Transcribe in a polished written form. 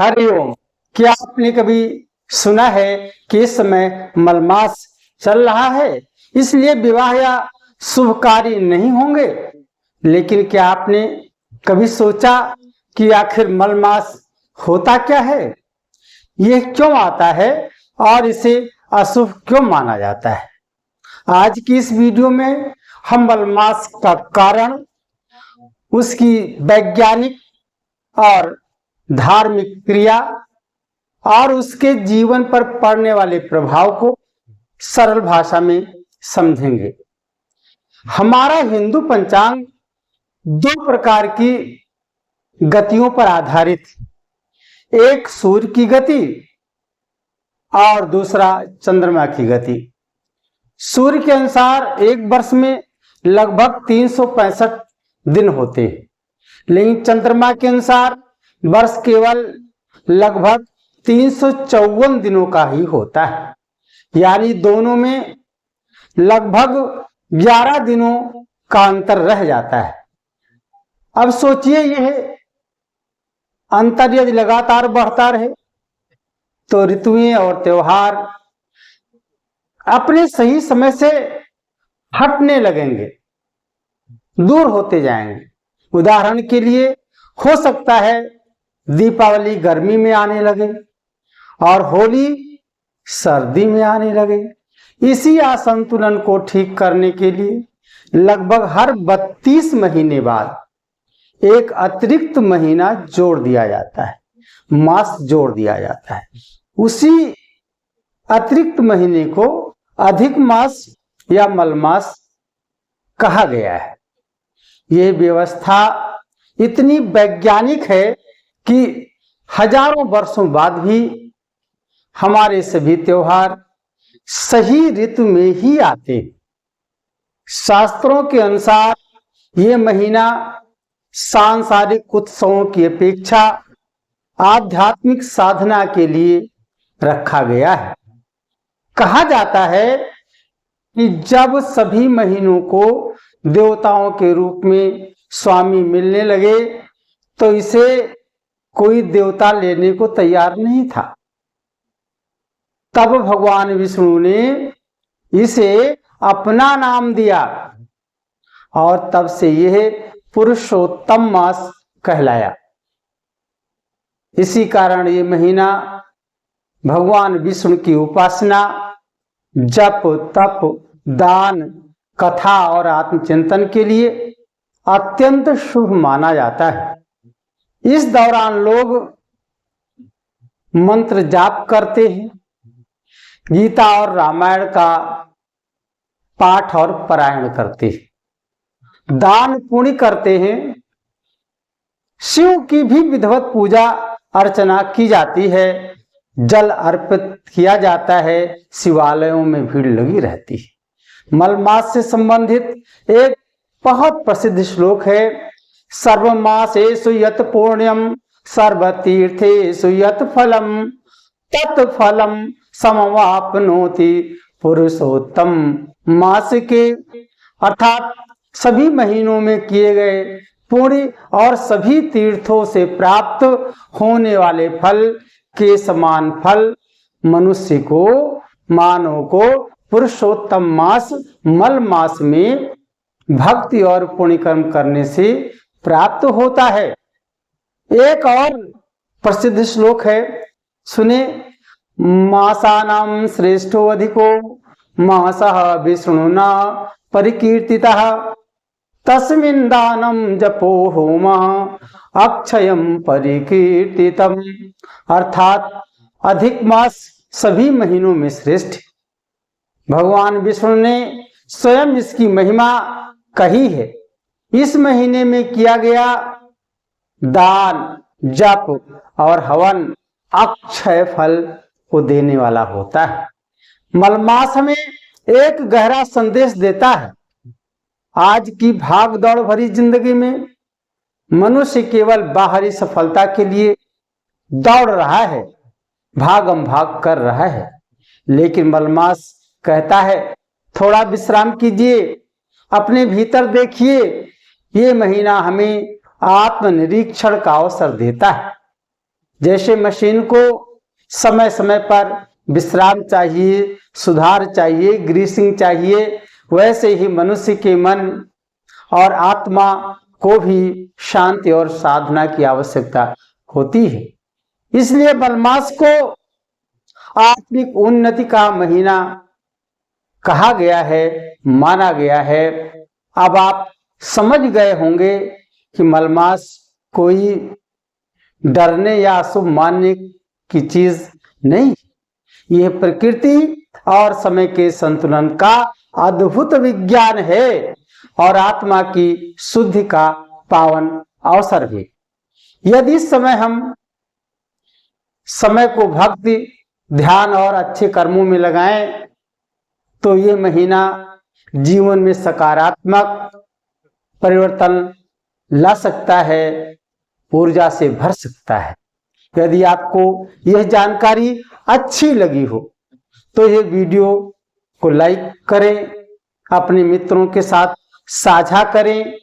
हरिओम। क्या आपने कभी सुना है कि इस समय मलमास चल रहा है, इसलिए विवाह या शुभ कार्य नहीं होंगे? लेकिन क्या आपने कभी सोचा कि आखिर मलमास होता क्या है, यह क्यों आता है और इसे अशुभ क्यों माना जाता है? आज की इस वीडियो में हम मलमास का कारण, उसकी वैज्ञानिक और धार्मिक क्रिया और उसके जीवन पर पड़ने वाले प्रभाव को सरल भाषा में समझेंगे। हमारा हिंदू पंचांग दो प्रकार की गतियों पर आधारित, एक सूर्य की गति और दूसरा चंद्रमा की गति। सूर्य के अनुसार एक वर्ष में लगभग 365 दिन होते हैं, लेकिन चंद्रमा के अनुसार वर्ष केवल लगभग 354 दिनों का ही होता है, यानी दोनों में लगभग 11 दिनों का अंतर रह जाता है। अब सोचिए, यह अंतर यदि लगातार बढ़ता रहे तो ऋतुएं और त्योहार अपने सही समय से हटने लगेंगे, दूर होते जाएंगे। उदाहरण के लिए हो सकता है दीपावली गर्मी में आने लगे और होली सर्दी में आने लगे। इसी असंतुलन को ठीक करने के लिए लगभग हर 32 महीने बाद एक अतिरिक्त महीना जोड़ दिया जाता है, मास जोड़ दिया जाता है। उसी अतिरिक्त महीने को अधिक मास या मलमास कहा गया है। यह व्यवस्था इतनी वैज्ञानिक है कि हजारों वर्षों बाद भी हमारे सभी त्योहार सही ऋतु में ही आते हैं। शास्त्रों के अनुसार यह महीना सांसारिक उत्सवों की अपेक्षा आध्यात्मिक साधना के लिए रखा गया है। कहा जाता है कि जब सभी महीनों को देवताओं के रूप में स्वामी मिलने लगे तो इसे कोई देवता लेने को तैयार नहीं था। तब भगवान विष्णु ने इसे अपना नाम दिया और तब से यह पुरुषोत्तम मास कहलाया। इसी कारण ये महीना भगवान विष्णु की उपासना, जप, तप, दान, कथा और आत्मचिंतन के लिए अत्यंत शुभ माना जाता है। इस दौरान लोग मंत्र जाप करते हैं, गीता और रामायण का पाठ और पारायण करते हैं, दान पुण्य करते हैं, शिव की भी विधिवत पूजा अर्चना की जाती है, जल अर्पित किया जाता है, शिवालयों में भीड़ लगी रहती है। मलमास से संबंधित एक बहुत प्रसिद्ध श्लोक है, सर्वमासेषु यत् पुण्यम सर्वतीर्थेषु यत् फलम तत्फलम समवाप्नोति पुरुषोत्तम मास के। अर्थात सभी महीनों में किए गए पुण्य और सभी तीर्थों से प्राप्त होने वाले फल के समान फल मनुष्य को, मानव को पुरुषोत्तम मास मल मास में भक्ति और पुण्य कर्म करने से प्राप्त होता है। एक और प्रसिद्ध श्लोक है, सुने, मासानां श्रेष्ठो अधिको मासः विष्णुना परिकीर्तितः तस्मिन् दानं जपो होमः अक्षयम परिकीर्तितम। अर्थात अधिक मास सभी महीनों में श्रेष्ठ। भगवान विष्णु ने स्वयं इसकी महिमा कही है। इस महीने में किया गया दान, जप और हवन अक्षय फल को देने वाला होता है। मलमास हमें एक गहरा संदेश देता है। आज की भाग दौड़ भरी जिंदगी में मनुष्य केवल बाहरी सफलता के लिए दौड़ रहा है, भागम भाग कर रहा है, लेकिन मलमास कहता है थोड़ा विश्राम कीजिए, अपने भीतर देखिए। ये महीना हमें आत्मनिरीक्षण का अवसर देता है। जैसे मशीन को समय समय पर विश्राम चाहिए, सुधार चाहिए, ग्रीसिंग चाहिए, वैसे ही मनुष्य के मन और आत्मा को भी शांति और साधना की आवश्यकता होती है। इसलिए मलमास को आत्मिक उन्नति का महीना कहा गया है, माना गया है। अब आप समझ गए होंगे कि मलमास कोई डरने या अशुभ मानने की चीज नहीं, यह प्रकृति और समय के संतुलन का अद्भुत विज्ञान है और आत्मा की शुद्धि का पावन अवसर है। यदि इस समय हम समय को भक्ति, ध्यान और अच्छे कर्मों में लगाएं तो ये महीना जीवन में सकारात्मक परिवर्तन ला सकता है, ऊर्जा से भर सकता है। यदि आपको यह जानकारी अच्छी लगी हो तो ये वीडियो को लाइक करें, अपने मित्रों के साथ साझा करें